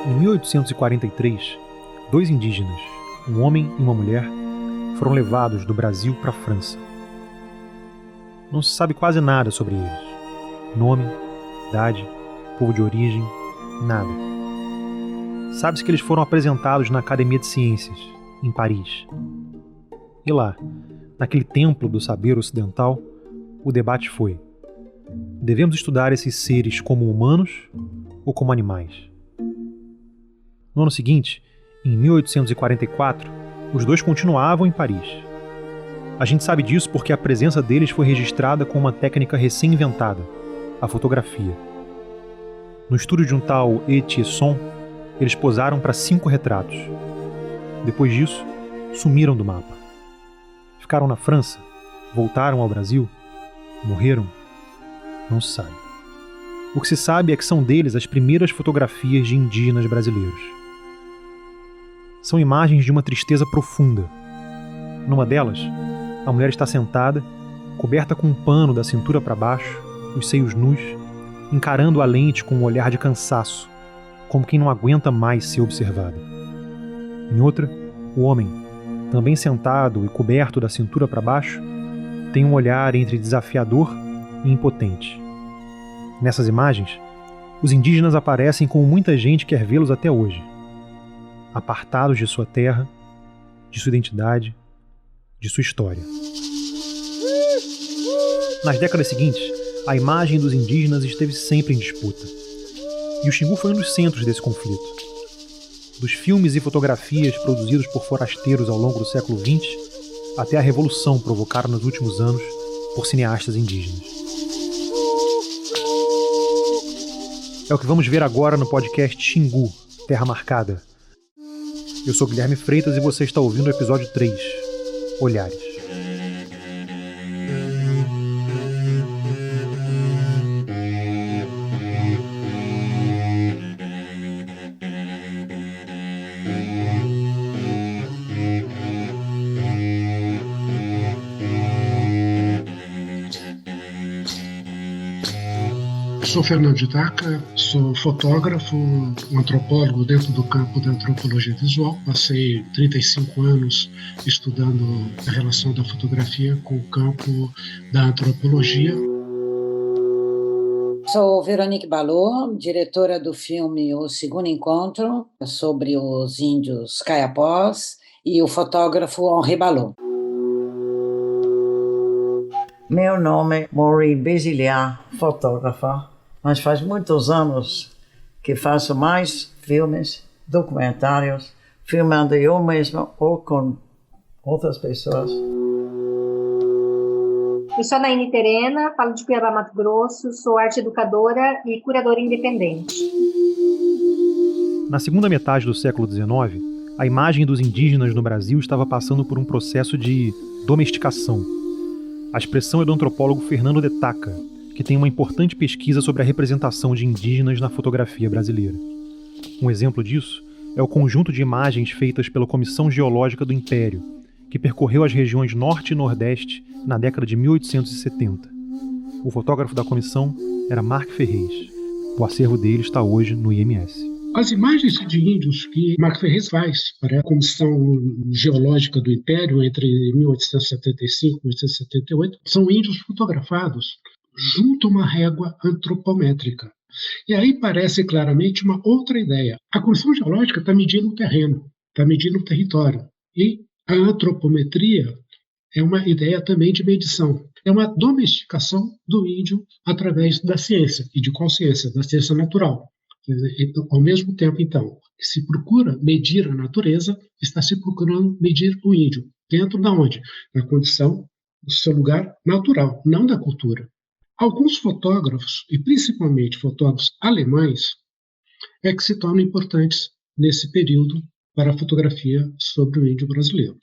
Em 1843, dois indígenas, um homem e uma mulher, foram levados do Brasil para a França. Não se sabe quase nada sobre eles. Nome, idade, povo de origem, nada. Sabe-se que eles foram apresentados na Academia de Ciências, em Paris. E lá, naquele templo do saber ocidental, o debate foi: devemos estudar esses seres como humanos ou como animais? No ano seguinte, em 1844, os dois continuavam em Paris. A gente sabe disso porque a presença deles foi registrada com uma técnica recém-inventada, a fotografia. No estúdio de um tal Etiesson, eles posaram para 5 retratos. Depois disso, sumiram do mapa. Ficaram na França, voltaram ao Brasil, morreram, não se sabe. O que se sabe é que são deles as primeiras fotografias de indígenas brasileiros. São imagens de uma tristeza profunda. Numa delas, a mulher está sentada, coberta com um pano da cintura para baixo, os seios nus, encarando a lente com um olhar de cansaço, como quem não aguenta mais ser observada. Em outra, o homem, também sentado e coberto da cintura para baixo, tem um olhar entre desafiador e impotente. Nessas imagens, os indígenas aparecem como muita gente quer vê-los até hoje. Apartados de sua terra, de sua identidade, de sua história. Nas décadas seguintes, a imagem dos indígenas esteve sempre em disputa. E o Xingu foi um dos centros desse conflito. Dos filmes e fotografias produzidos por forasteiros ao longo do século XX, até a revolução provocada nos últimos anos por cineastas indígenas. É o que vamos ver agora no podcast Xingu, Terra Marcada. Eu sou Guilherme Freitas e você está ouvindo o episódio 3, Olhares. Sou Fernando de Daca, sou fotógrafo, um antropólogo dentro do campo da antropologia visual. Passei 35 anos estudando a relação da fotografia com o campo da antropologia. Sou Veronique Balot, diretora do filme O Segundo Encontro, sobre os índios Caiapós, e o fotógrafo Henri Balot. Meu nome é Maureen Béziliard, fotógrafa, mas faz muitos anos que faço mais filmes, documentários, filmando eu mesma ou com outras pessoas. Eu sou a Naine Terena, falo de Cuiabá, Mato Grosso, sou arte educadora e curadora independente. Na segunda metade do século XIX, a imagem dos indígenas no Brasil estava passando por um processo de domesticação. A expressão é do antropólogo Fernando de Taca, que tem uma importante pesquisa sobre a representação de indígenas na fotografia brasileira. Um exemplo disso é o conjunto de imagens feitas pela Comissão Geológica do Império, que percorreu as regiões Norte e Nordeste na década de 1870. O fotógrafo da comissão era Marc Ferrez. O acervo dele está hoje no IMS. As imagens de índios que Marc Ferrez faz para a Comissão Geológica do Império entre 1875 e 1878 são índios fotografados junto a uma régua antropométrica. E aí parece claramente uma outra ideia. A Comissão Geológica está medindo o terreno, está medindo o território. E a antropometria é uma ideia também de medição. É uma domesticação do índio através da ciência. E de qual ciência? Da ciência natural. Ao mesmo tempo, então, que se procura medir a natureza, está se procurando medir o índio. Dentro de onde? Na condição do seu lugar natural, não da cultura. Alguns fotógrafos, e principalmente fotógrafos alemães, é que se tornam importantes nesse período para a fotografia sobre o índio brasileiro.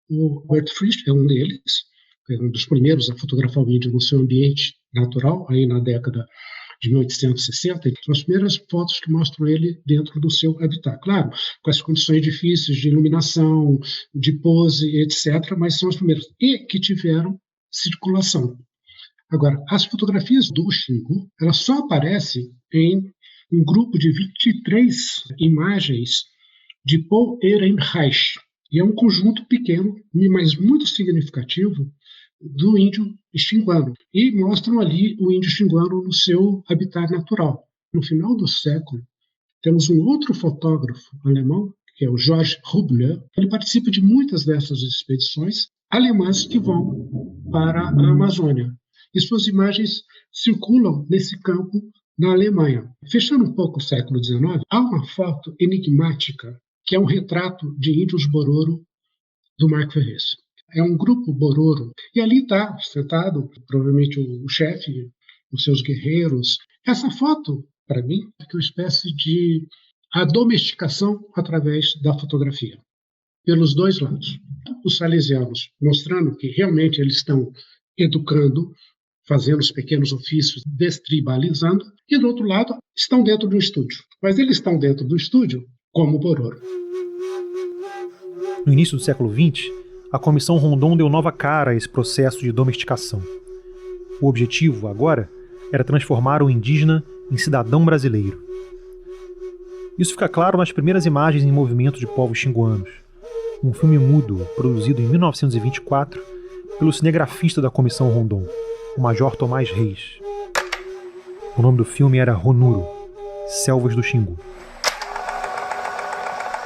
O Bert Frisch é um deles, é um dos primeiros a fotografar o índio no seu ambiente natural, aí na década de 1860, são as primeiras fotos que mostram ele dentro do seu habitat. Claro, com as condições difíceis de iluminação, de pose, etc., mas são as primeiras. E que tiveram circulação. Agora, as fotografias do Xingu, elas só aparecem em um grupo de 23 imagens de Paul Ehrenreich. E é um conjunto pequeno, mas muito significativo, do índio xinguano. E mostram ali o índio xinguano no seu habitat natural. No final do século, temos um outro fotógrafo alemão, que é o Georges Rubler. Ele participa de muitas dessas expedições alemãs que vão para a Amazônia. E suas imagens circulam nesse campo na Alemanha. Fechando um pouco o século XIX, há uma foto enigmática, que é um retrato de índios Bororo do Marco Ferrez. É um grupo Bororo, e ali está sentado, provavelmente o chefe, os seus guerreiros. Essa foto, para mim, é uma espécie de a domesticação através da fotografia, pelos dois lados. Os salesianos mostrando que realmente eles estão educando, fazendo os pequenos ofícios, destribalizando, e do outro lado estão dentro do estúdio. Mas eles estão dentro do estúdio como Bororo. No início do século XX, a Comissão Rondon deu nova cara a esse processo de domesticação. O objetivo, agora, era transformar o indígena em cidadão brasileiro. Isso fica claro nas primeiras imagens em movimento de povos xinguanos, um filme mudo produzido em 1924 pelo cinegrafista da Comissão Rondon, o Major Tomás Reis. O nome do filme era Ronuro, Selvas do Xingu.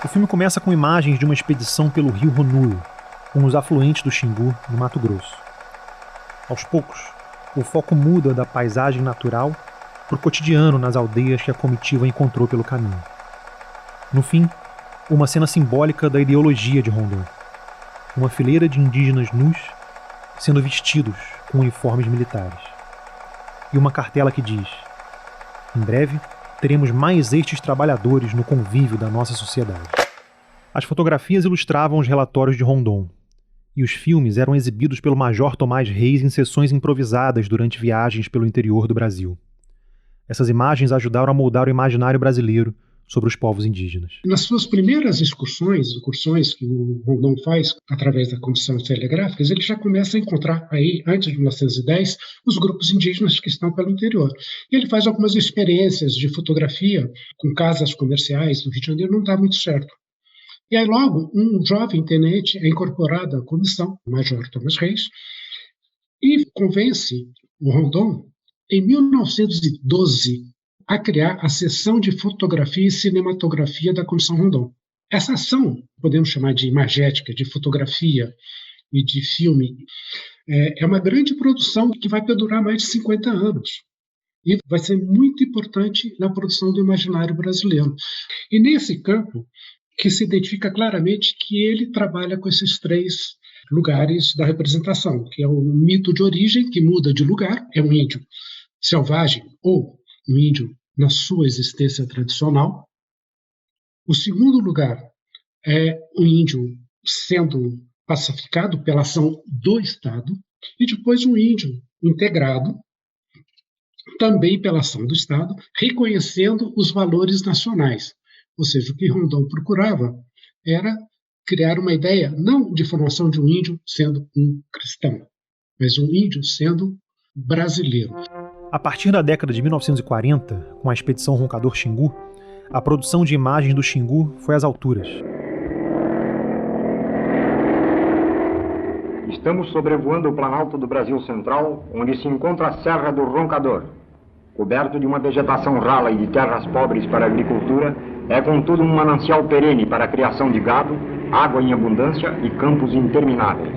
O filme começa com imagens de uma expedição pelo rio Ronuro, um dos afluentes do Xingu, no Mato Grosso. Aos poucos, o foco muda da paisagem natural para o cotidiano nas aldeias que a comitiva encontrou pelo caminho. No fim, uma cena simbólica da ideologia de Rondon. Uma fileira de indígenas nus sendo vestidos com uniformes militares. E uma cartela que diz: em breve, teremos mais estes trabalhadores no convívio da nossa sociedade. As fotografias ilustravam os relatórios de Rondon, e os filmes eram exibidos pelo Major Tomás Reis em sessões improvisadas durante viagens pelo interior do Brasil. Essas imagens ajudaram a moldar o imaginário brasileiro sobre os povos indígenas. Nas suas primeiras incursões que o Rondon faz através da Comissão Telegráfica, ele já começa a encontrar aí, antes de 1910, os grupos indígenas que estão pelo interior. E ele faz algumas experiências de fotografia com casas comerciais do Rio de Janeiro, não dá muito certo. E aí logo um jovem tenente é incorporado à comissão, o Major Tomás Reis, e convence o Rondon, em 1912, a criar a seção de fotografia e cinematografia da Comissão Rondon. Essa ação, podemos chamar de imagética, de fotografia e de filme, é uma grande produção que vai perdurar mais de 50 anos. E vai ser muito importante na produção do imaginário brasileiro. E nesse campo, que se identifica claramente que ele trabalha com esses três lugares da representação, que é o mito de origem, que muda de lugar, é um índio selvagem ou um índio na sua existência tradicional. O segundo lugar é o índio sendo pacificado pela ação do Estado, e depois um índio integrado, também pela ação do Estado, reconhecendo os valores nacionais. Ou seja, o que Rondon procurava era criar uma ideia não de formação de um índio sendo um cristão, mas um índio sendo brasileiro. A partir da década de 1940, com a expedição Roncador Xingu, a produção de imagens do Xingu foi às alturas. Estamos sobrevoando o Planalto do Brasil Central, onde se encontra a Serra do Roncador. Coberto de uma vegetação rala e de terras pobres para a agricultura, é contudo um manancial perene para a criação de gado, água em abundância e campos intermináveis.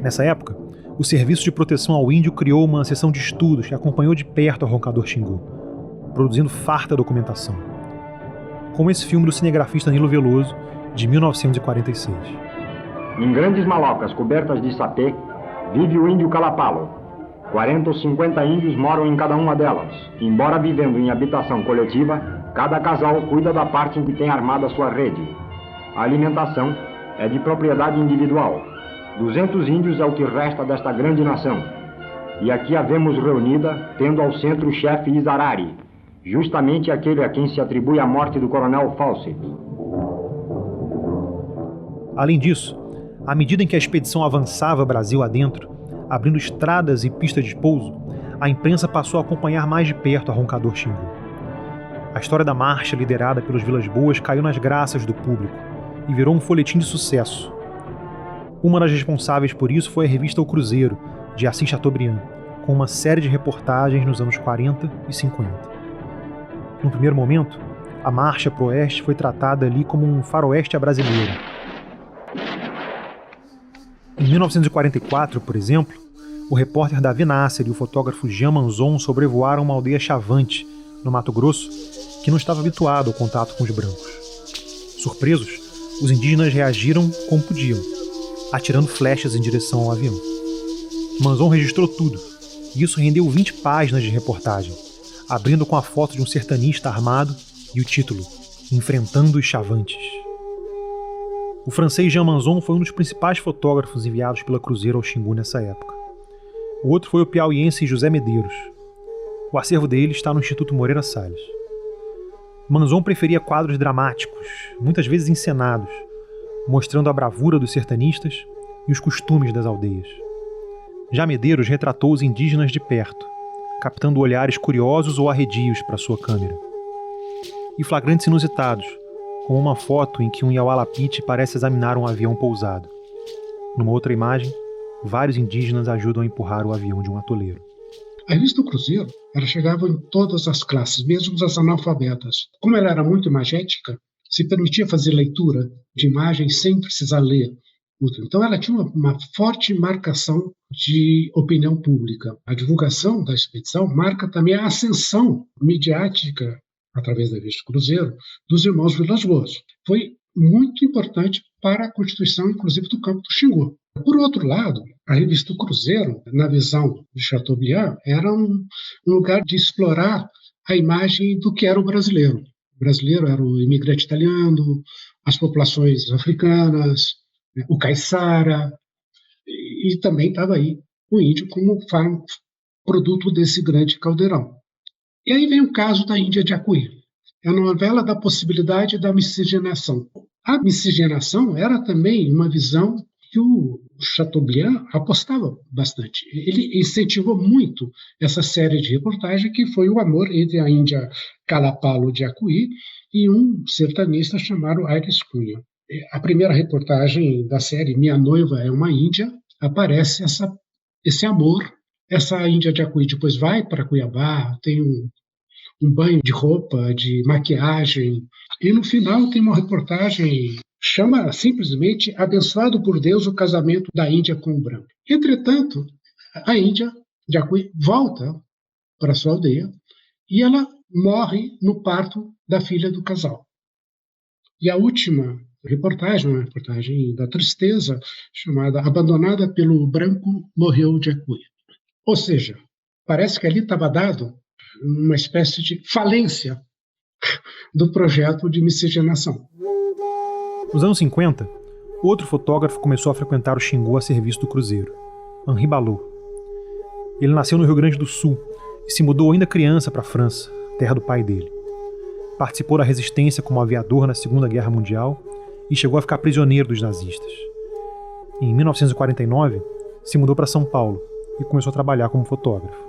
Nessa época, o Serviço de Proteção ao Índio criou uma seção de estudos que acompanhou de perto a Roncador Xingu, produzindo farta documentação. Como esse filme do cinegrafista Nilo Veloso, de 1946. Em grandes malocas cobertas de sapê, vive o índio calapalo. 40 ou 50 índios moram em cada uma delas. Embora vivendo em habitação coletiva, cada casal cuida da parte em que tem armada sua rede. A alimentação é de propriedade individual. 200 índios é o que resta desta grande nação. E aqui a vemos reunida, tendo ao centro o chefe Izarari, justamente aquele a quem se atribui a morte do coronel Fawcett. Além disso, à medida em que a expedição avançava Brasil adentro, abrindo estradas e pistas de pouso, a imprensa passou a acompanhar mais de perto a Roncador Xingu. A história da marcha liderada pelos Vilas-Boas caiu nas graças do público e virou um folhetim de sucesso. Uma das responsáveis por isso foi a revista O Cruzeiro, de Assis Chateaubriand, com uma série de reportagens nos anos 40 e 50. No primeiro momento, a marcha pro oeste foi tratada ali como um faroeste à brasileira. Em 1944, por exemplo, o repórter Davi Nasser e o fotógrafo Jean Manzon sobrevoaram uma aldeia chavante, no Mato Grosso, que não estava habituado ao contato com os brancos. Surpresos, os indígenas reagiram como podiam, atirando flechas em direção ao avião. Manzon registrou tudo, e isso rendeu 20 páginas de reportagem, abrindo com a foto de um sertanista armado e o título Enfrentando os Chavantes. O francês Jean Manzon foi um dos principais fotógrafos enviados pela Cruzeiro ao Xingu nessa época. O outro foi o piauiense José Medeiros. O acervo dele está no Instituto Moreira Salles. Manzon preferia quadros dramáticos, muitas vezes encenados, mostrando a bravura dos sertanistas e os costumes das aldeias. Já Medeiros retratou os indígenas de perto, captando olhares curiosos ou arredios para sua câmera. E flagrantes inusitados, como uma foto em que um Yawalapiti parece examinar um avião pousado. Numa outra imagem, vários indígenas ajudam a empurrar o avião de um atoleiro. A revista do Cruzeiro, ela chegava em todas as classes, mesmo as analfabetas. Como ela era muito imagética, se permitia fazer leitura de imagens sem precisar ler. Então ela tinha uma forte marcação de opinião pública. A divulgação da expedição marca também a ascensão midiática, através da revista Cruzeiro, dos irmãos Vilas-Boas. Foi muito importante para a constituição, inclusive, do campo do Xingu. Por outro lado, a revista Cruzeiro, na visão de Chateaubriand, era um lugar de explorar a imagem do que era o brasileiro. O brasileiro era o imigrante italiano, as populações africanas, o caiçara, e também estava aí o índio como produto desse grande caldeirão. E aí vem o caso da Índia de Acuí. É a novela da possibilidade da miscigenação. A miscigenação era também uma visão que o Chateaubriand apostava bastante. Ele incentivou muito essa série de reportagens, que foi o amor entre a Índia Kalapalo de Acuí e um sertanista chamado Aires Cunha. A primeira reportagem da série, Minha Noiva é uma Índia, aparece esse amor. Essa Índia de Acuí depois vai para Cuiabá, tem um banho de roupa, de maquiagem, e no final tem uma reportagem, chama simplesmente Abençoado por Deus o casamento da Índia com o branco. Entretanto, a Índia de Acuí volta para sua aldeia e ela morre no parto da filha do casal. E a última reportagem, uma reportagem da tristeza, chamada Abandonada pelo Branco, Morreu de Acuí. Ou seja, parece que ali estava dado uma espécie de falência do projeto de miscigenação. Nos anos 50, outro fotógrafo começou a frequentar o Xingu a serviço do Cruzeiro, Henri Ballot. Ele nasceu no Rio Grande do Sul e se mudou ainda criança para a França, terra do pai dele. Participou da resistência como aviador na Segunda Guerra Mundial e chegou a ficar prisioneiro dos nazistas. Em 1949, se mudou para São Paulo e começou a trabalhar como fotógrafo.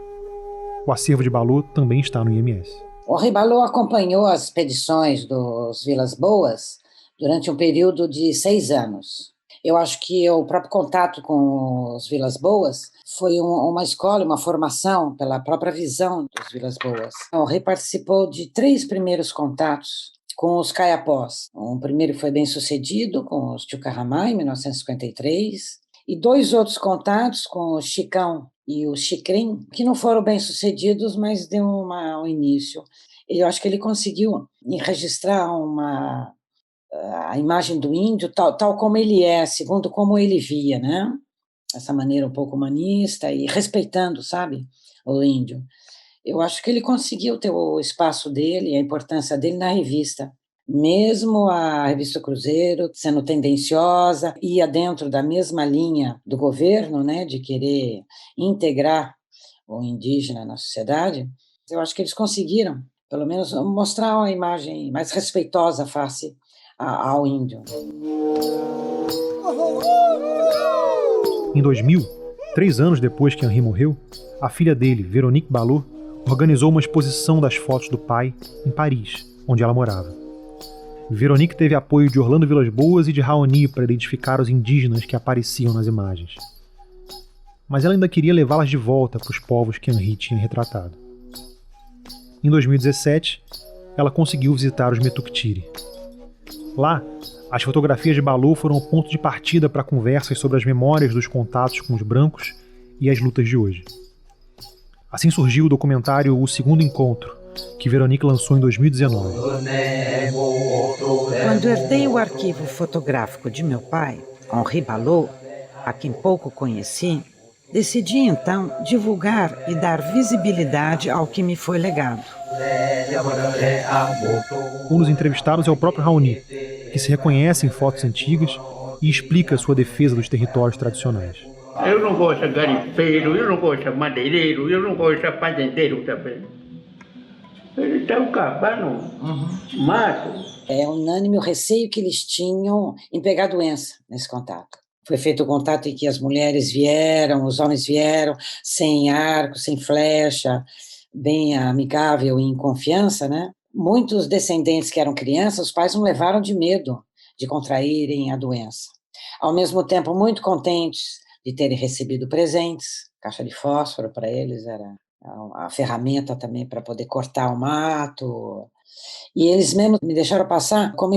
O acervo de Ballot também está no IMS. Henri Ballot acompanhou as expedições dos Vilas-Boas durante um período de 6 anos. Eu acho que o próprio contato com os Vilas-Boas foi uma escola, uma formação pela própria visão dos Vilas-Boas. Henri participou de 3 primeiros contatos com os Caiapós. O primeiro foi bem sucedido com os Tchucarramá, em 1953, e 2 outros contatos com o Chicão e o Chicrim, que não foram bem sucedidos, mas deu um início. Eu acho que ele conseguiu registrar a imagem do índio tal como ele é, segundo como ele via, né? Essa maneira um pouco humanista e respeitando, sabe, o índio. Eu acho que ele conseguiu ter o espaço dele, a importância dele na revista. Mesmo a revista Cruzeiro sendo tendenciosa, ia dentro da mesma linha do governo, né, de querer integrar o indígena na sociedade, eu acho que eles conseguiram, pelo menos, mostrar uma imagem mais respeitosa face ao índio. Em 2000, 3 anos depois que Henri morreu, a filha dele, Veronique Ballot, organizou uma exposição das fotos do pai em Paris, onde ela morava. Veronique teve apoio de Orlando Vilas-Boas e de Raoni para identificar os indígenas que apareciam nas imagens. Mas ela ainda queria levá-las de volta para os povos que Henri tinha retratado. Em 2017, ela conseguiu visitar os Metuktiri. Lá, as fotografias de Balot foram o ponto de partida para conversas sobre as memórias dos contatos com os brancos e as lutas de hoje. Assim surgiu o documentário O Segundo Encontro, que Veronique lançou em 2019. Quando herdei o arquivo fotográfico de meu pai, Henri Balot, a quem pouco conheci, decidi então divulgar e dar visibilidade ao que me foi legado. Um dos entrevistados é o próprio Raoni, que se reconhece em fotos antigas e explica sua defesa dos territórios tradicionais. Eu não gosto de garimpeiro, eu não gosto de madeireiro, eu não gosto de fazendeiro também. Eles estão cavando mato. É unânime o receio que eles tinham em pegar doença nesse contato. Foi feito o contato em que as mulheres vieram, os homens vieram, sem arco, sem flecha, bem amigável e em confiança, né? Muitos descendentes que eram crianças, os pais não levaram de medo de contraírem a doença. Ao mesmo tempo, muito contentes de terem recebido presentes, caixa de fósforo para eles era a ferramenta também para poder cortar o mato. E eles mesmo me deixaram passar, como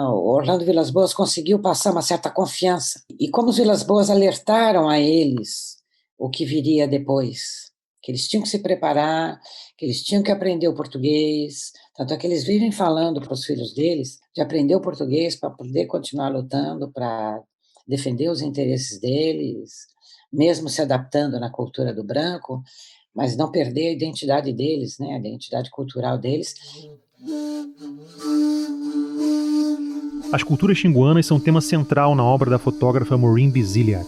Orlando Vilas-Boas conseguiu passar uma certa confiança. E como os Vilas-Boas alertaram a eles o que viria depois, que eles tinham que se preparar, que eles tinham que aprender o português. Tanto é que eles vivem falando para os filhos deles de aprender o português para poder continuar lutando, para defender os interesses deles, mesmo se adaptando na cultura do branco, mas não perder a identidade deles, né, a identidade cultural deles. As culturas xinguanas são tema central na obra da fotógrafa Maureen Basiliat.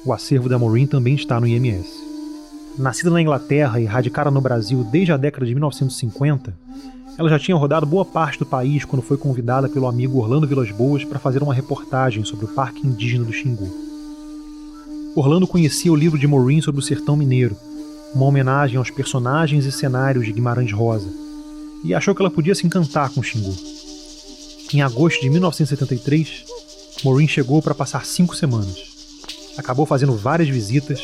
O acervo da Maureen também está no IMS. Nascida na Inglaterra e radicada no Brasil desde a década de 1950, ela já tinha rodado boa parte do país quando foi convidada pelo amigo Orlando Vilas-Boas para fazer uma reportagem sobre o Parque Indígena do Xingu. Orlando conhecia o livro de Maureen sobre o sertão mineiro, uma homenagem aos personagens e cenários de Guimarães Rosa, e achou que ela podia se encantar com o Xingu. Em agosto de 1973, Maureen chegou para passar 5 semanas. Acabou fazendo várias visitas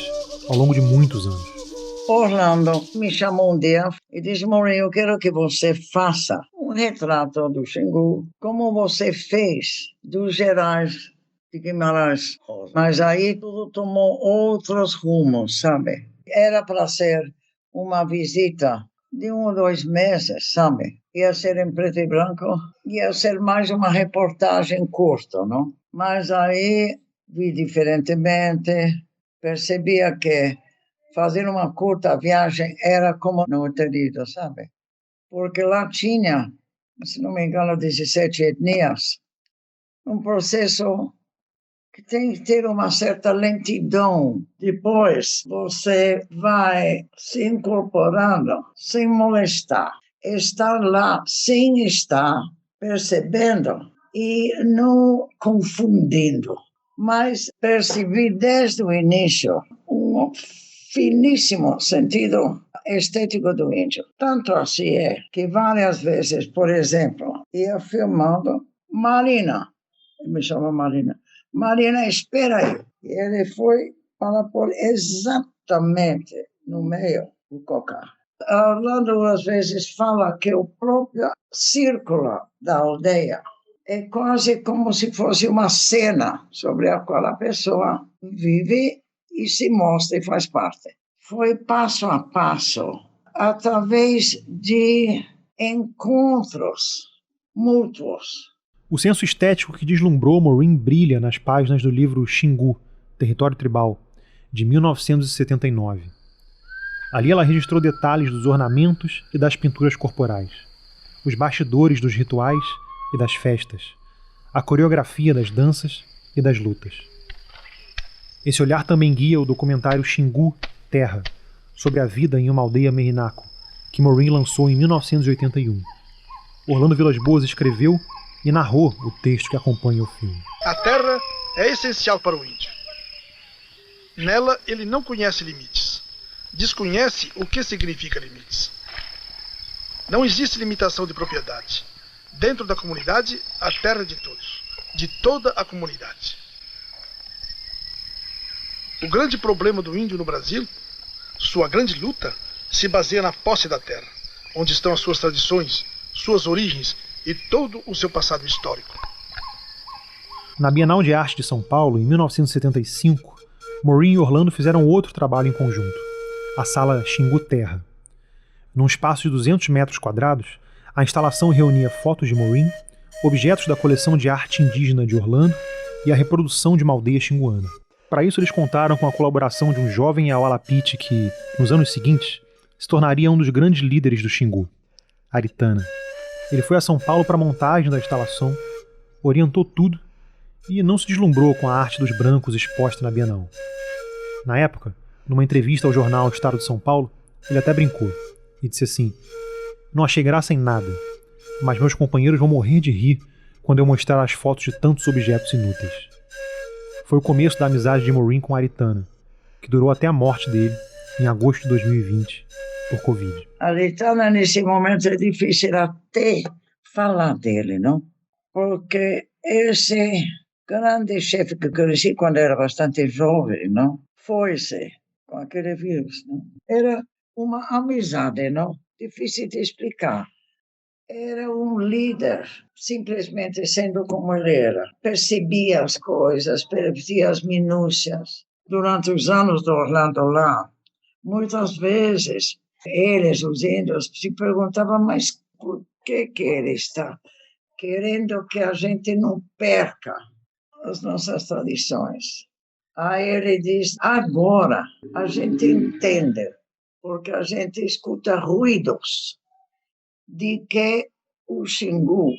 ao longo de muitos anos. Orlando me chamou um dia e disse: Maureen, eu quero que você faça um retrato do Xingu, como você fez dos Gerais de Guimarães. Mas aí tudo tomou outros rumos, sabe? Era para ser uma visita de 1 ou 2 meses, sabe? Ia ser em preto e branco, ia ser mais uma reportagem curta, não? Mas aí vi diferentemente, percebia que fazer uma curta viagem era como no Terido, sabe? Porque lá tinha, se não me engano, 17 etnias. Um processo que tem que ter uma certa lentidão. Depois você vai se incorporando sem molestar. Estar lá sem estar percebendo e não confundindo. Mas percebi desde o início um finíssimo sentido estético do índio. Tanto assim é que várias vezes, por exemplo, ia filmando Marina, me chama Marina, Marina, espera aí. E ele foi para pôr exatamente no meio do cocá. Orlando às vezes fala que o próprio círculo da aldeia é quase como se fosse uma cena sobre a qual a pessoa vive e se mostra e faz parte. Foi passo a passo, através de encontros mútuos. O senso estético que deslumbrou Maureen brilha nas páginas do livro Xingu, Território Tribal, de 1979. Ali ela registrou detalhes dos ornamentos e das pinturas corporais, os bastidores dos rituais e das festas, a coreografia das danças e das lutas. Esse olhar também guia o documentário Xingu, Terra, sobre a vida em uma aldeia Merinaco, que Maureen lançou em 1981. Orlando Vilas-Boas escreveu e narrou o texto que acompanha o filme. A terra é essencial para o índio. Nela ele não conhece limites. desconhece o que significa limites. Não existe limitação de propriedade. Dentro da comunidade, a terra é de todos, de toda a comunidade. O grande problema do índio no Brasil, sua grande luta, se baseia na posse da terra, onde estão as suas tradições, suas origens e todo o seu passado histórico. Na Bienal de Arte de São Paulo, em 1975, Maureen e Orlando fizeram outro trabalho em conjunto, a Sala Xingu Terra. Num espaço de 200 metros quadrados, a instalação reunia fotos de Maureen, objetos da coleção de arte indígena de Orlando e a reprodução de uma aldeia xinguana. Para isso, eles contaram com a colaboração de um jovem Awalapiti que, nos anos seguintes, se tornaria um dos grandes líderes do Xingu, Aritana. Ele foi a São Paulo para a montagem da instalação, orientou tudo e não se deslumbrou com a arte dos brancos exposta na Bienal. Na época, numa entrevista ao jornal Estado de São Paulo, ele até brincou e disse assim: "Não achei graça em nada, mas meus companheiros vão morrer de rir quando eu mostrar as fotos de tantos objetos inúteis." Foi o começo da amizade de Maureen com Aritana, que durou até a morte dele, em agosto de 2020, por Covid. Aritana, nesse momento, é difícil até falar dele, não? Porque esse grande chefe que conheci quando era bastante jovem, não? Foi-se com aquele vírus, não? Era uma amizade, não? Difícil de explicar. Era um líder, simplesmente sendo como ele era. Percebia as coisas, percebia as minúcias. Durante os anos do Orlando lá, muitas vezes, eles, os índios, se perguntavam, mas por que ele está querendo que a gente não perca as nossas tradições? Aí ele diz, agora a gente entende, porque a gente escuta ruídos de que o Xingu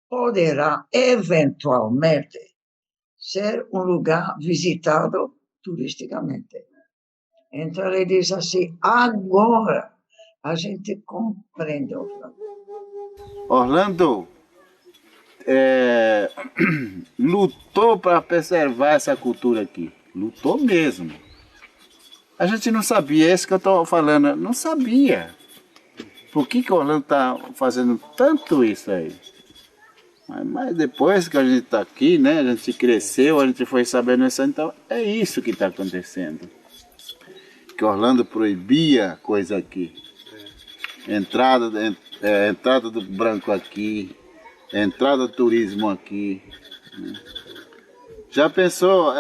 poderá eventualmente ser um lugar visitado turisticamente. Então ele diz assim, agora a gente compreende. Orlando lutou para preservar essa cultura aqui, lutou mesmo. A gente não sabia, é isso que eu estou falando, não sabia. Por que Orlando está fazendo tanto isso aí? Mas depois que a gente está aqui, né, a gente cresceu, a gente foi sabendo isso, então é isso que está acontecendo. Que Orlando proibia coisa aqui. Entrada do branco aqui, entrada do turismo aqui. Já pensou,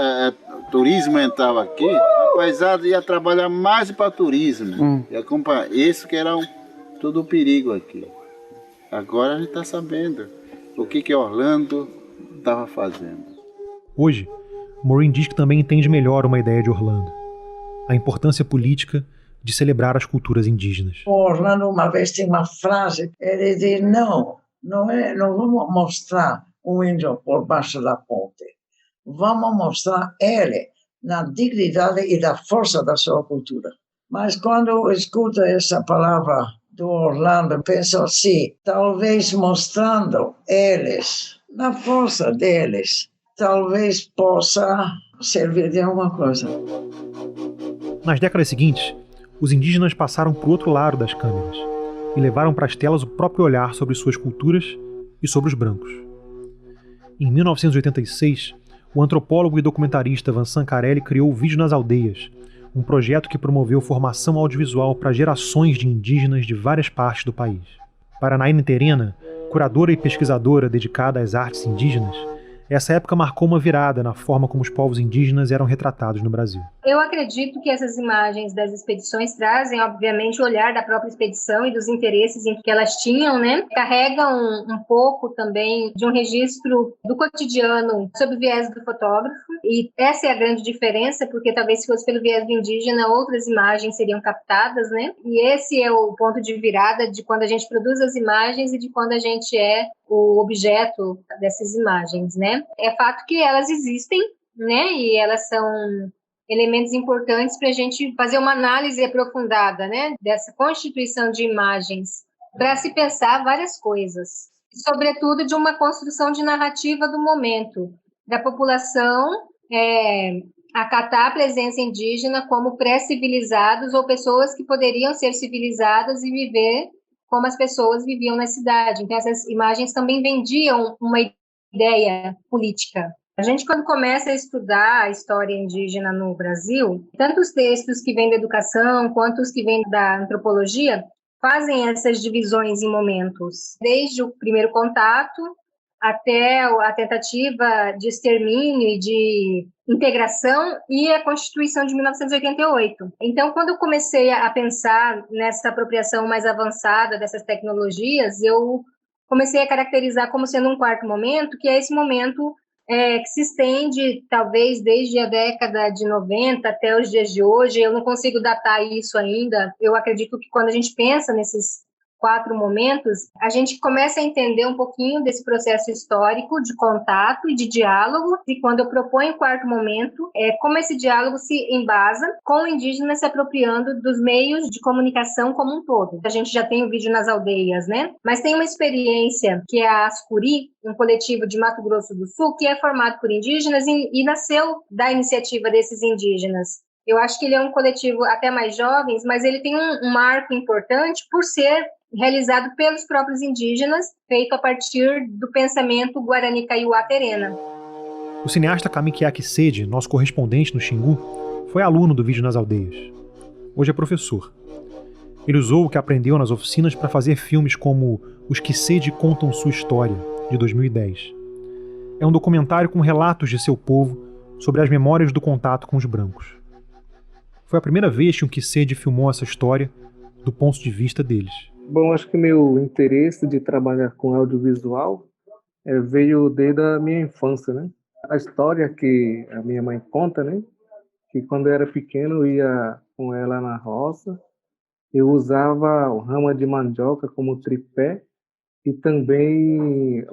turismo entrava aqui, a paisada ia trabalhar mais para turismo. Ia comprar isso que era tudo perigo aqui. Agora a gente está sabendo o que Orlando estava fazendo. Hoje, Maureen diz que também entende melhor uma ideia de Orlando: a importância política de celebrar as culturas indígenas. Orlando uma vez tem uma frase, ele diz, não vamos mostrar o índio por baixo da ponte. Vamos mostrar ele na dignidade e da força da sua cultura. Mas quando eu escuto essa palavra do Orlando, penso assim, talvez mostrando eles, na força deles, talvez possa servir de alguma coisa. Nas décadas seguintes, os indígenas passaram para o outro lado das câmeras e levaram para as telas o próprio olhar sobre suas culturas e sobre os brancos. Em 1986, o antropólogo e documentarista Vincent Carelli criou o Vídeo nas Aldeias, um projeto que promoveu formação audiovisual para gerações de indígenas de várias partes do país. Para Naine Terena, curadora e pesquisadora dedicada às artes indígenas, essa época marcou uma virada na forma como os povos indígenas eram retratados no Brasil. Eu acredito que essas imagens das expedições trazem, obviamente, o olhar da própria expedição e dos interesses que elas tinham, né? Carregam um pouco também de um registro do cotidiano sob o viés do fotógrafo. E essa é a grande diferença, porque talvez se fosse pelo viés do indígena, outras imagens seriam captadas, né? E esse é o ponto de virada de quando a gente produz as imagens e de quando a gente é o objeto dessas imagens, né? É fato que elas existem, né? E elas são elementos importantes para a gente fazer uma análise aprofundada, né? Dessa constituição de imagens, para se pensar várias coisas, sobretudo de uma construção de narrativa do momento, da população acatar a presença indígena como pré-civilizados ou pessoas que poderiam ser civilizadas e viver como as pessoas viviam na cidade. Então, essas imagens também vendiam uma ideia política. A gente, quando começa a estudar a história indígena no Brasil, tanto os textos que vêm da educação quanto os que vêm da antropologia fazem essas divisões em momentos, desde o primeiro contato até a tentativa de extermínio e de integração e a Constituição de 1988. Então, quando eu comecei a pensar nessa apropriação mais avançada dessas tecnologias, eu comecei a caracterizar como sendo um quarto momento, que é esse momento que se estende, talvez, desde a década de 90 até os dias de hoje. Eu não consigo datar isso ainda. Eu acredito que quando a gente pensa nesses 4 momentos, a gente começa a entender um pouquinho desse processo histórico de contato e de diálogo, e quando eu proponho o 4º momento, é como esse diálogo se embasa com o indígena se apropriando dos meios de comunicação como um todo. A gente já tem o vídeo nas aldeias, né? Mas tem uma experiência que é a Ascuri, um coletivo de Mato Grosso do Sul, que é formado por indígenas e nasceu da iniciativa desses indígenas. Eu acho que ele é um coletivo até mais jovens, mas ele tem um marco importante por ser realizado pelos próprios indígenas, feito a partir do pensamento Guarani Kaiowá Terena. O cineasta Kamikiá Kisede, nosso correspondente no Xingu, foi aluno do Vídeo nas Aldeias. Hoje é professor. Ele usou o que aprendeu nas oficinas para fazer filmes como Os Kisede Contam Sua História, de 2010. É um documentário com relatos de seu povo sobre as memórias do contato com os brancos. Foi a primeira vez que um Kisede filmou essa história do ponto de vista deles. Bom, acho que meu interesse de trabalhar com audiovisual veio desde a minha infância, né? A história que a minha mãe conta, né? Que quando eu era pequeno eu ia com ela na roça, eu usava o rama de mandioca como tripé e também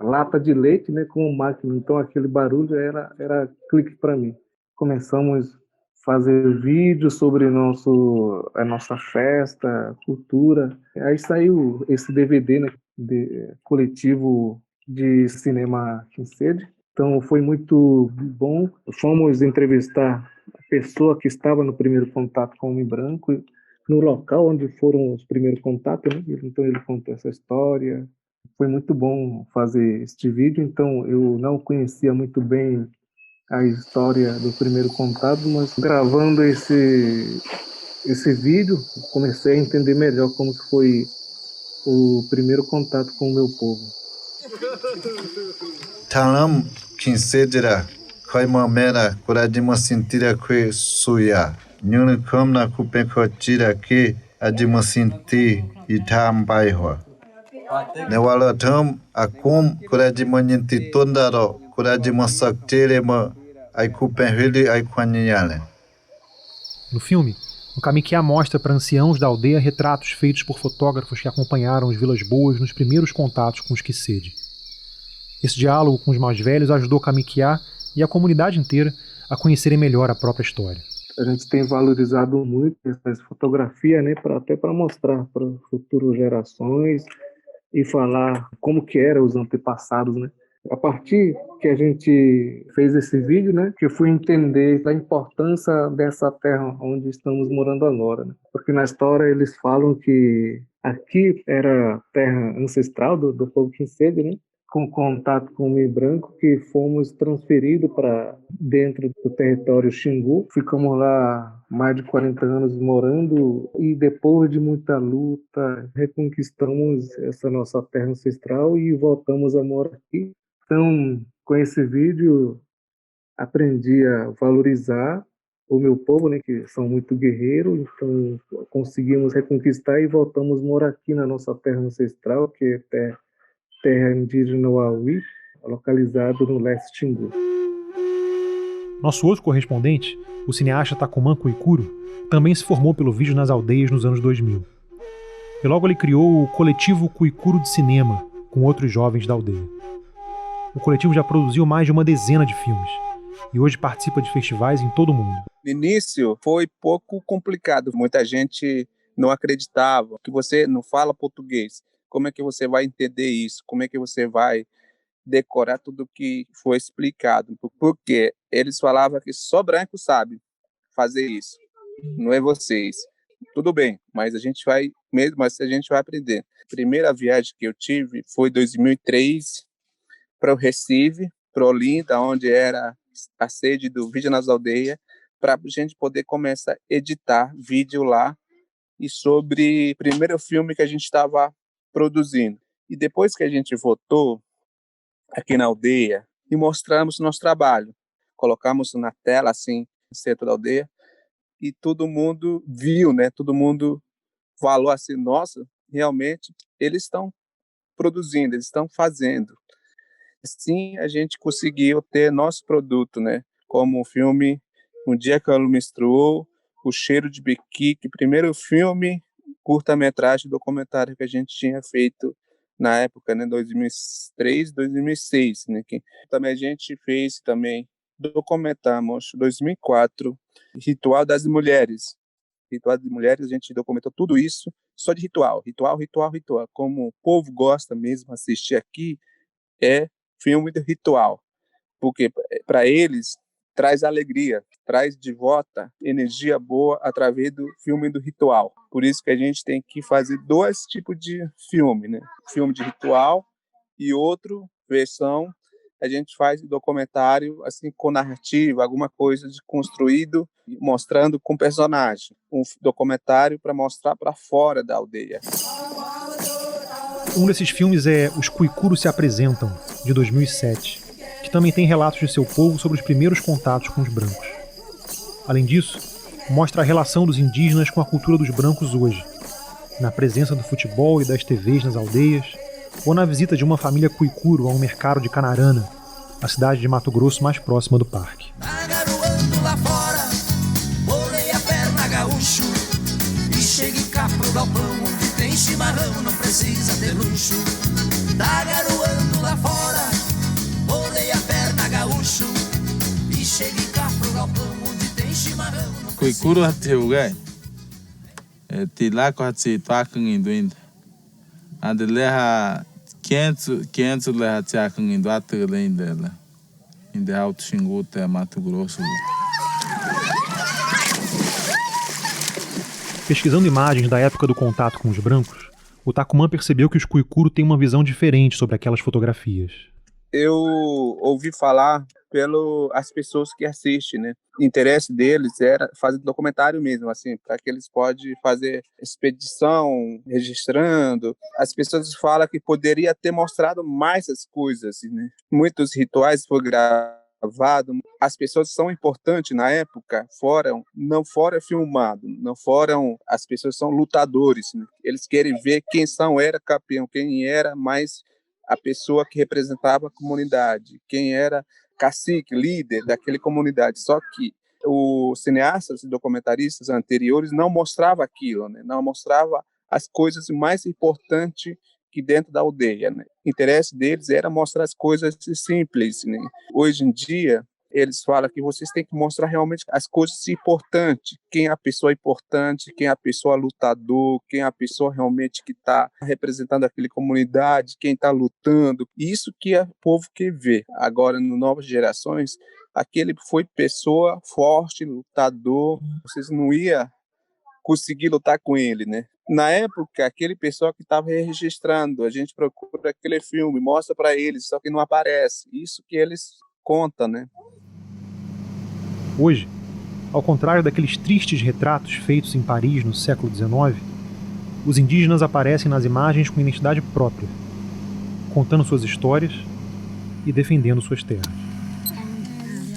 lata de leite, né? Como máquina. Então aquele barulho era clique para mim. Começamos fazer vídeos sobre a nossa festa, cultura. Aí saiu esse DVD, né, coletivo de cinema Kisede. Então foi muito bom. Fomos entrevistar a pessoa que estava no primeiro contato com o homem branco, no local onde foram os primeiros contatos, né? Então ele contou essa história. Foi muito bom fazer este vídeo. Então eu não conhecia muito bem a história do primeiro contato, mas gravando esse vídeo, comecei a entender melhor como foi o primeiro contato com o meu povo. Talam Kinsedira, Kaimamera, Kuradima Sintira Que Suya, Nyunikamna Kupekotira Que Adima Sinti Itam Baihua. Newalatam Akum Kuradima Ninti Tondaro, Kuradima Sakterema. No filme, o Kamikiá mostra para anciãos da aldeia retratos feitos por fotógrafos que acompanharam os Vilas Boas nos primeiros contatos com os Kisede. Esse diálogo com os mais velhos ajudou Kamikiá e a comunidade inteira a conhecerem melhor a própria história. A gente tem valorizado muito essa fotografia, né, até para mostrar para futuras gerações e falar como que eram os antepassados, né? A partir que a gente fez esse vídeo, né, que eu fui entender a importância dessa terra onde estamos morando agora, né? Porque na história eles falam que aqui era terra ancestral do povo Kisede, né? Com contato com o homem branco, que fomos transferidos para dentro do território Xingu. Ficamos lá mais de 40 anos morando e depois de muita luta reconquistamos essa nossa terra ancestral e voltamos a morar aqui. Então, com esse vídeo, aprendi a valorizar o meu povo, né, que são muito guerreiros, então conseguimos reconquistar e voltamos a morar aqui na nossa terra ancestral, que é terra indígena Wauí, localizado no leste Xingu. Nosso outro correspondente, o cineasta Takuman Kuikuro, também se formou pelo Vídeo nas Aldeias nos anos 2000. E logo ele criou o Coletivo Kuikuro de Cinema, com outros jovens da aldeia. O coletivo já produziu mais de uma dezena de filmes e hoje participa de festivais em todo o mundo. No início foi pouco complicado, muita gente não acreditava que você não fala português. Como é que você vai entender isso? Como é que você vai decorar tudo que foi explicado, porque eles falavam que só branco sabe fazer isso, não é vocês. Tudo bem, mas a gente vai, mesmo assim, a gente vai aprender. A primeira viagem que eu tive foi em 2003 para o Recife, para Olinda, onde era a sede do Vídeo nas Aldeias, para a gente poder começar a editar vídeo lá e sobre o primeiro filme que a gente estava produzindo. E depois que a gente voltou aqui na aldeia e mostramos nosso trabalho, colocamos na tela, assim, no centro da aldeia, e todo mundo viu, né? Todo mundo falou assim, nossa, realmente eles estão produzindo, eles estão fazendo. Assim a gente conseguiu ter nosso produto, né? Como o filme Um Dia que a Lua Menstruou, O Cheiro de Biquique, primeiro filme, curta-metragem, documentário que a gente tinha feito na época, né? 2003, 2006, né? Que também a gente fez também, documentamos 2004, Ritual das Mulheres. Ritual das Mulheres, a gente documentou tudo isso só de ritual. Como o povo gosta mesmo de assistir aqui, é filme de ritual. Porque para eles traz alegria, traz de volta energia boa através do filme do ritual. Por isso que a gente tem que fazer dois tipos de filme, né? Filme de ritual e outra versão a gente faz documentário assim com narrativa, alguma coisa de construído, mostrando com personagem. Um documentário para mostrar para fora da aldeia. Um desses filmes é Os Cuicuros se Apresentam, de 2007, que também tem relatos de seu povo sobre os primeiros contatos com os brancos. Além disso, mostra a relação dos indígenas com a cultura dos brancos hoje, na presença do futebol e das TVs nas aldeias, ou na visita de uma família cuicuro a um mercado de Canarana, a cidade de Mato Grosso mais próxima do parque. Tá garoando lá fora, bolei a perna gaúcho e chegue cá pro galpão onde tem chimarrão, não precisa ter luxo. Tá garoando lá fora, bolei a perna gaúcho e chegue cá pro galpão onde tem chimarrão, não precisa. Cuicuro ateugai, tilako hatsituakan induinda, adeleha 500 leha tiakan indu atulendela, inde Alto Xingu até Mato Grosso. Pesquisando imagens da época do contato com os brancos, o Tacumã percebeu que os cuicuro têm uma visão diferente sobre aquelas fotografias. Eu ouvi falar pelas pessoas que assistem, né? O interesse deles era fazer documentário mesmo, assim, para que eles possam fazer expedição, registrando. As pessoas falam que poderia ter mostrado mais as coisas, né? Muitos rituais foram gravados. As pessoas são importantes na época, não foram filmados, não foram. As pessoas são lutadores, né? Eles querem ver quem era campeão, quem era mais a pessoa que representava a comunidade, quem era cacique, líder daquela comunidade. Só que os cineastas e documentaristas anteriores não mostravam aquilo, né? Não mostrava as coisas mais importantes que dentro da aldeia, né? O interesse deles era mostrar as coisas simples, né? Hoje em dia, eles falam que vocês têm que mostrar realmente as coisas importantes, quem é a pessoa importante, quem é a pessoa lutador, quem é a pessoa realmente que está representando aquela comunidade, quem está lutando. Isso que o povo quer ver. Agora, nas novas gerações, aquele foi pessoa forte, lutador, vocês não iam conseguir lutar com ele, né? Na época, aquele pessoal que estava registrando, a gente procura aquele filme, mostra para eles, só que não aparece. Isso que eles contam, né? Hoje, ao contrário daqueles tristes retratos feitos em Paris no século XIX, os indígenas aparecem nas imagens com identidade própria, contando suas histórias e defendendo suas terras.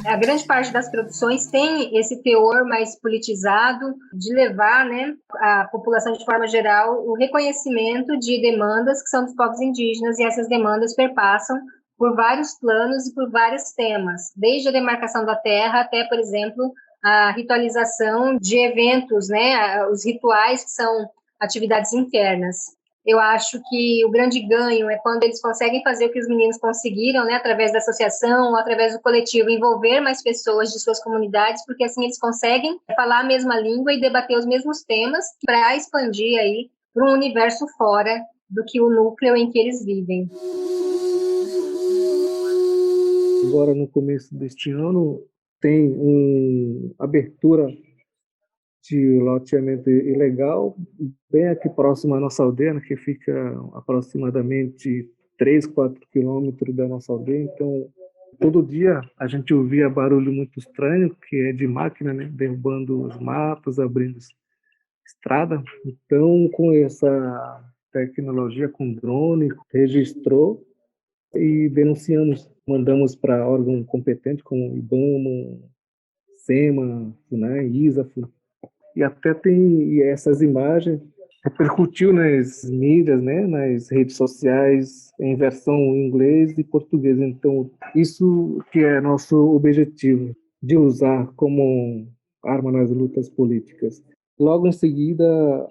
A grande parte das produções tem esse teor mais politizado de levar, né, a população de forma geral o reconhecimento de demandas que são dos povos indígenas, e essas demandas perpassam por vários planos e por vários temas, desde a demarcação da terra até, por exemplo, a ritualização de eventos, né, os rituais que são atividades internas. Eu acho que o grande ganho é quando eles conseguem fazer o que os meninos conseguiram, né, através da associação, através do coletivo, envolver mais pessoas de suas comunidades, porque assim eles conseguem falar a mesma língua e debater os mesmos temas para expandir aí para um universo fora do que o núcleo em que eles vivem. agora no começo deste ano, tem uma abertura de loteamento ilegal, bem aqui próximo à nossa aldeia, que fica aproximadamente 3, 4 quilômetros da nossa aldeia. Então, todo dia a gente ouvia barulho muito estranho, que é de máquina, né, derrubando os matos, abrindo estrada. Então, com essa tecnologia, com drone, registrou e denunciamos. Mandamos para órgão competente, como IBAMA, SEMA, FUNAI, ISAF. E até tem essas imagens, repercutiu nas mídias, né, nas redes sociais, em versão em inglês e português. Então, isso que é nosso objetivo, de usar como arma nas lutas políticas. Logo em seguida,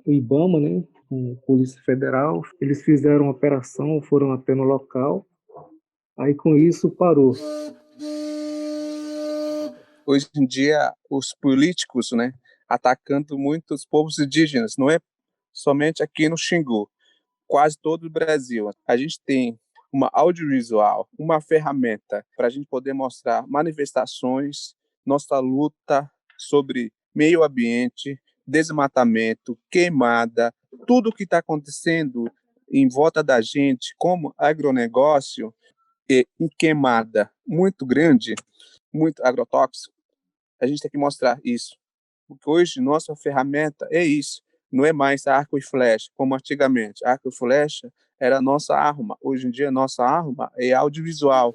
o IBAMA, né, com a Polícia Federal, eles fizeram uma operação, foram até no local, aí com isso parou. Hoje em dia, os políticos, né, atacando muitos povos indígenas, não é somente aqui no Xingu, quase todo o Brasil. A gente tem uma audiovisual, uma ferramenta para a gente poder mostrar manifestações, nossa luta sobre meio ambiente, desmatamento, queimada, tudo o que está acontecendo em volta da gente, como agronegócio e queimada muito grande, muito agrotóxico. A gente tem que mostrar isso. Porque hoje nossa ferramenta é isso. Não é mais arco e flecha, como antigamente. Arco e flecha era a nossa arma. Hoje em dia, nossa arma é audiovisual.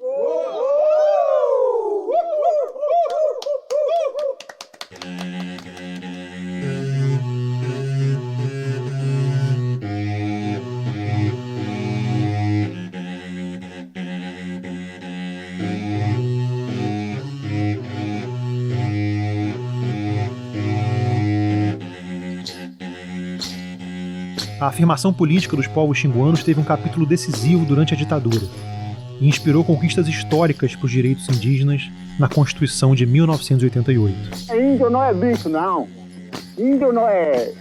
A afirmação política dos povos xinguanos teve um capítulo decisivo durante a ditadura e inspirou conquistas históricas para os direitos indígenas na Constituição de 1988. Índio não é bicho, não. Índio não é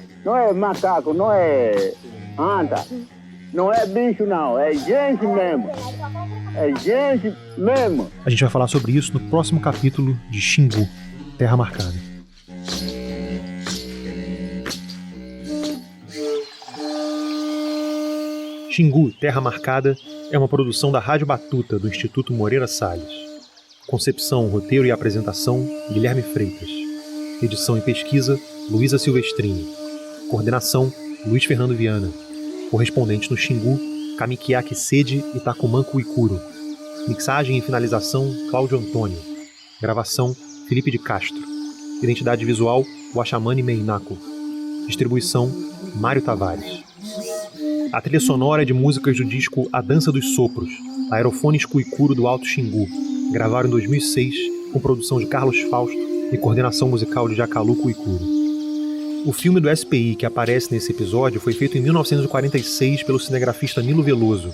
macaco, não é anta. Não é bicho, não. É gente mesmo. É gente mesmo. A gente vai falar sobre isso no próximo capítulo de Xingu, Terra Marcada. Xingu, Terra Marcada é uma produção da Rádio Batuta, do Instituto Moreira Salles. Concepção, roteiro e apresentação, Guilherme Freitas. Edição e pesquisa, Luísa Silvestrini. Coordenação, Luiz Fernando Viana. Correspondente no Xingu, Kamikiaki Sede e Tacumanco Ikuro. Mixagem e finalização, Cláudio Antônio. Gravação, Felipe de Castro. Identidade visual, Washamani Meinako. Distribuição, Mário Tavares. A trilha sonora é de músicas do disco A Dança dos Sopros, Aerofones Cuicuro do Alto Xingu, gravado em 2006, com produção de Carlos Fausto e coordenação musical de Jacalu Cuicuro. O filme do SPI que aparece nesse episódio foi feito em 1946 pelo cinegrafista Nilo Veloso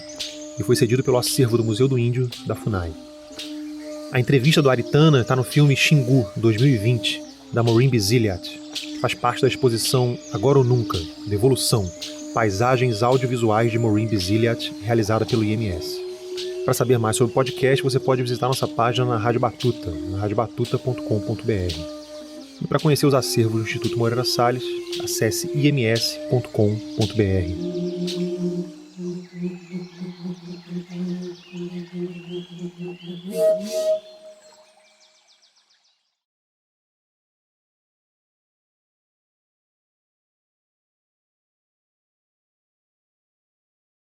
e foi cedido pelo acervo do Museu do Índio, da FUNAI. A entrevista do Aritana está no filme Xingu, 2020, da Maureen Basiliat, que faz parte da exposição Agora ou Nunca, Devolução, Paisagens Audiovisuais de Maureen Basiliat, realizada pelo IMS. Para saber mais sobre o podcast, você pode visitar nossa página na Rádio Batuta, na radiobatuta.com.br. E para conhecer os acervos do Instituto Moreira Salles, acesse ims.com.br.